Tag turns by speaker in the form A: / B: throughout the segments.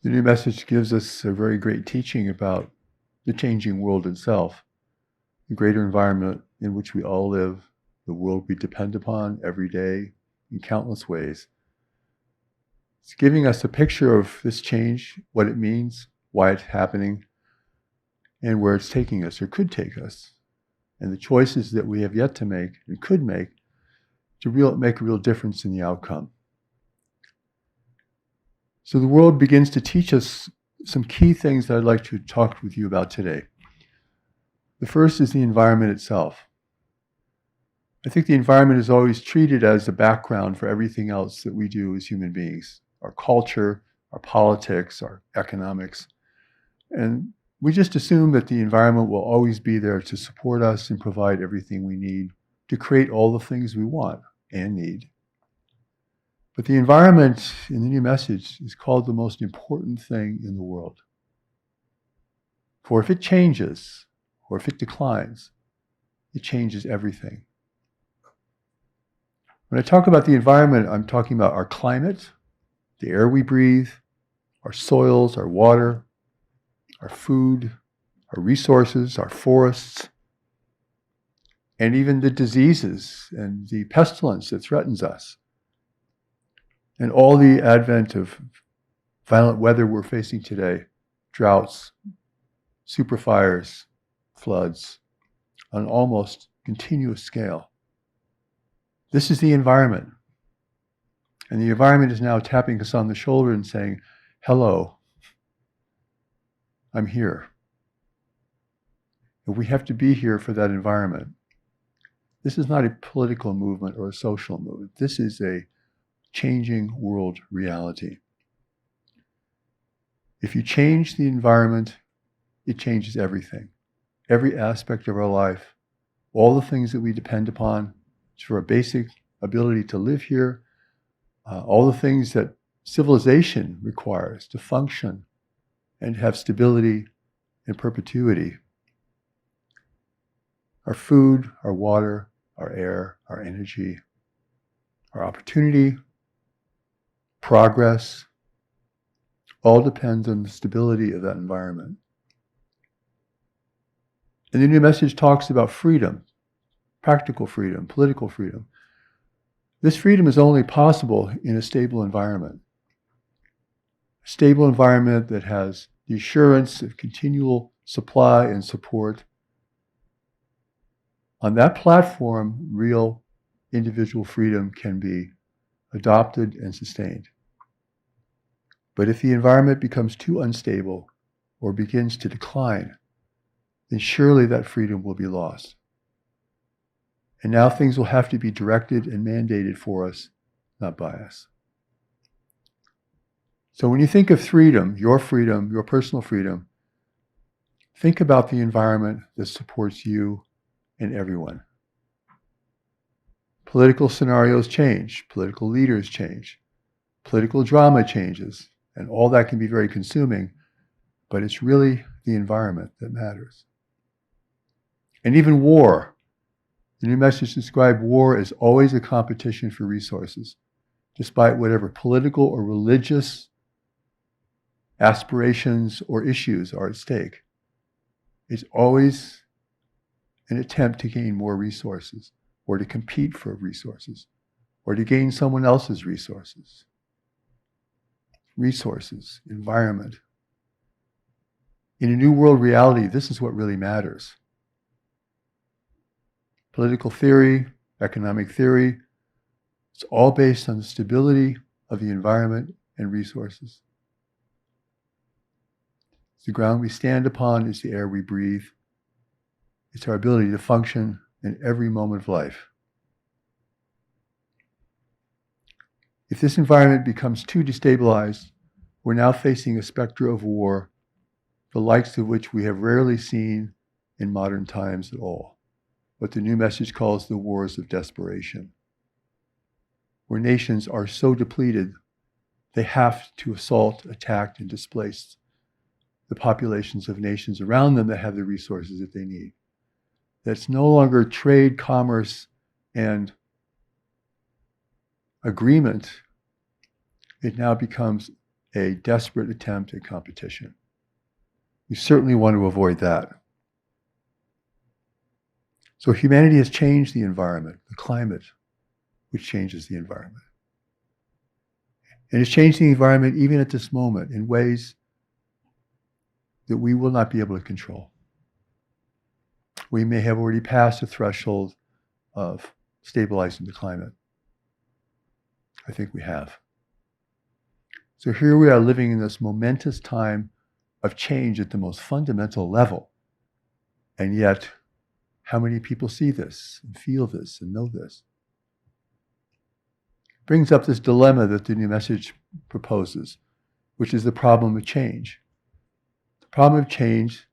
A: The new message gives us a very great teaching about the changing world itself, the greater environment in which we all live, the world we depend upon every day in countless ways. It's giving us a picture of this change, what it means, why it's happening, and where it's taking us or could take us, and the choices that we have yet to make and could make to make a real difference in the outcome. So the world begins to teach us some key things that I'd like to talk with you about today. The first is the environment itself. I think the environment is always treated as a background for everything else that we do as human beings, our culture, our politics, our economics. And we just assume that the environment will always be there to support us and provide everything we need to create all the things we want and need. But the environment in the new message is called the most important thing in the world. For if it changes, or if it declines, it changes everything. When I talk about the environment, I'm talking about our climate, the air we breathe, our soils, our water, our food, our resources, our forests, and even the diseases and the pestilence that threatens us. And all the advent of violent weather we're facing today, droughts, superfires, floods, on an almost continuous scale. This is the environment. And the environment is now tapping us on the shoulder and saying, hello, I'm here. And we have to be here for that environment. This is not a political movement or a social movement. This is a changing world reality. If you change the environment, it changes everything. Every aspect of our life, all the things that we depend upon for our basic ability to live here, all the things that civilization requires to function and have stability and perpetuity. Our food, our water, our air, our energy, our opportunity, progress, all depends on the stability of that environment. And the new message talks about freedom, practical freedom, political freedom. This freedom is only possible in a stable environment. A stable environment that has the assurance of continual supply and support. On that platform, real individual freedom can be adopted and sustained. But if the environment becomes too unstable or begins to decline, then surely that freedom will be lost. And now things will have to be directed and mandated for us, not by us. So when you think of freedom, your personal freedom, think about the environment that supports you and everyone. Political scenarios change, political leaders change, political drama changes, and all that can be very consuming, but it's really the environment that matters. And even war. The new message describes war as always a competition for resources, despite whatever political or religious aspirations or issues are at stake. It's always an attempt to gain more resources, or to compete for resources, or to gain someone else's resources. Resources, environment. In a new world reality, this is what really matters. Political theory, economic theory, it's all based on the stability of the environment and resources. The ground we stand upon is the air we breathe. It's our ability to function in every moment of life. If this environment becomes too destabilized, we're now facing a specter of war, the likes of which we have rarely seen in modern times at all. What the new message calls the wars of desperation, where nations are so depleted, they have to assault, attack, and displace the populations of nations around them that have the resources that they need. That's no longer trade, commerce, and agreement. It now becomes a desperate attempt at competition. We certainly want to avoid that. So humanity has changed the environment, the climate, which changes the environment. And it's changed the environment even at this moment in ways that we will not be able to control. We may have already passed the threshold of stabilizing the climate. I think we have. So here we are living in this momentous time of change at the most fundamental level. And yet, how many people see this and feel this and know this? It brings up this dilemma that the new message proposes, which is the problem of change. The problem of change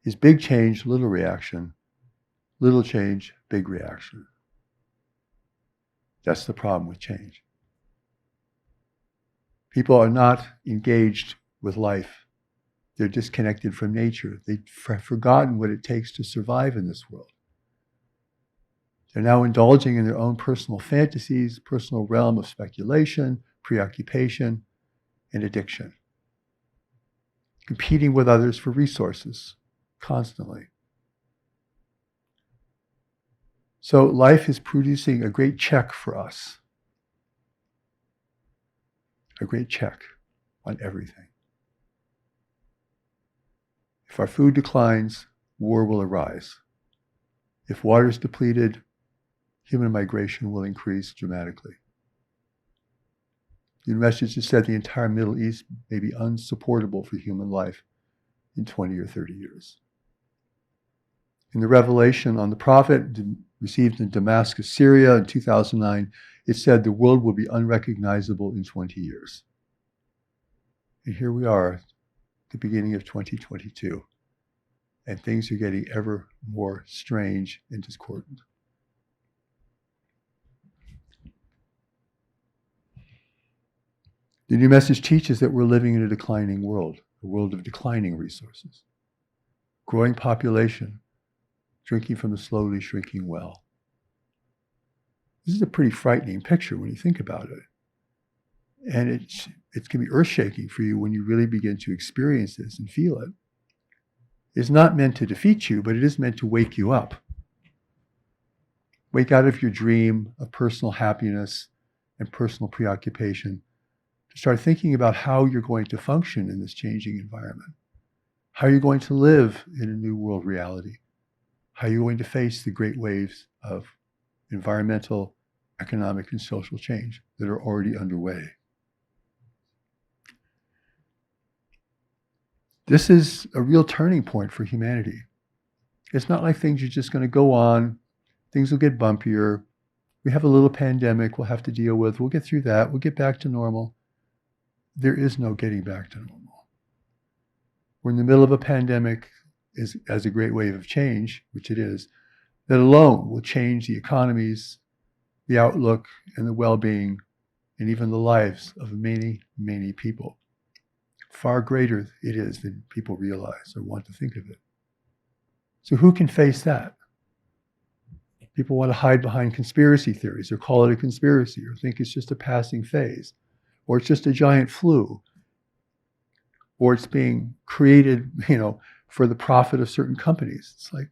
A: is big change, little reaction, little change, big reaction. That's the problem with change. People are not engaged with life. They're disconnected from nature. They've forgotten what it takes to survive in this world. They're now indulging in their own personal fantasies, personal realm of speculation, preoccupation, and addiction. Competing with others for resources constantly. So life is producing a great check for us. A great check on everything. If our food declines, war will arise. If water is depleted, human migration will increase dramatically. The message has said the entire Middle East may be unsupportable for human life in 20 or 30 years. In the revelation on the prophet received in Damascus, Syria in 2009, it said the world will be unrecognizable in 20 years. And here we are, at the beginning of 2022, and things are getting ever more strange and discordant. The new message teaches that we're living in a declining world, a world of declining resources, growing population, drinking from a slowly shrinking well. This is a pretty frightening picture when you think about it. And it can be earth-shaking for you when you really begin to experience this and feel it. It's not meant to defeat you, but it is meant to wake you up. Wake out of your dream of personal happiness and personal preoccupation to start thinking about how you're going to function in this changing environment, how you're going to live in a new world reality, how you're going to face the great waves of environmental, economic, and social change that are already underway. This is a real turning point for humanity. It's not like things are just going to go on, things will get bumpier, we have a little pandemic we'll have to deal with, we'll get through that, we'll get back to normal. There is no getting back to normal. We're in the middle of a pandemic as a great wave of change, which it is, that alone will change the economies, the outlook, and the well-being, and even the lives of many, many people. Far greater it is than people realize or want to think of it. So who can face that? People want to hide behind conspiracy theories or call it a conspiracy or think it's just a passing phase or it's just a giant flu or it's being created, for the profit of certain companies. It's like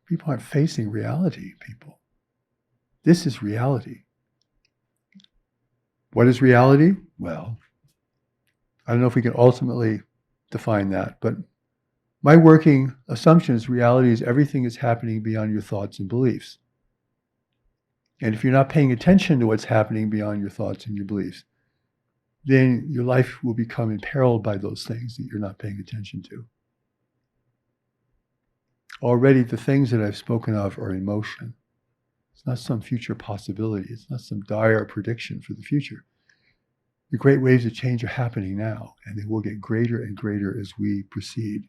A: people aren't facing reality, people. This is reality. What is reality? Well, I don't know if we can ultimately define that, but my working assumption is reality is everything is happening beyond your thoughts and beliefs. And if you're not paying attention to what's happening beyond your thoughts and your beliefs, then your life will become imperiled by those things that you're not paying attention to. Already the things that I've spoken of are in motion. It's not some future possibility. It's not some dire prediction for the future. The great waves of change are happening now, and they will get greater and greater as we proceed.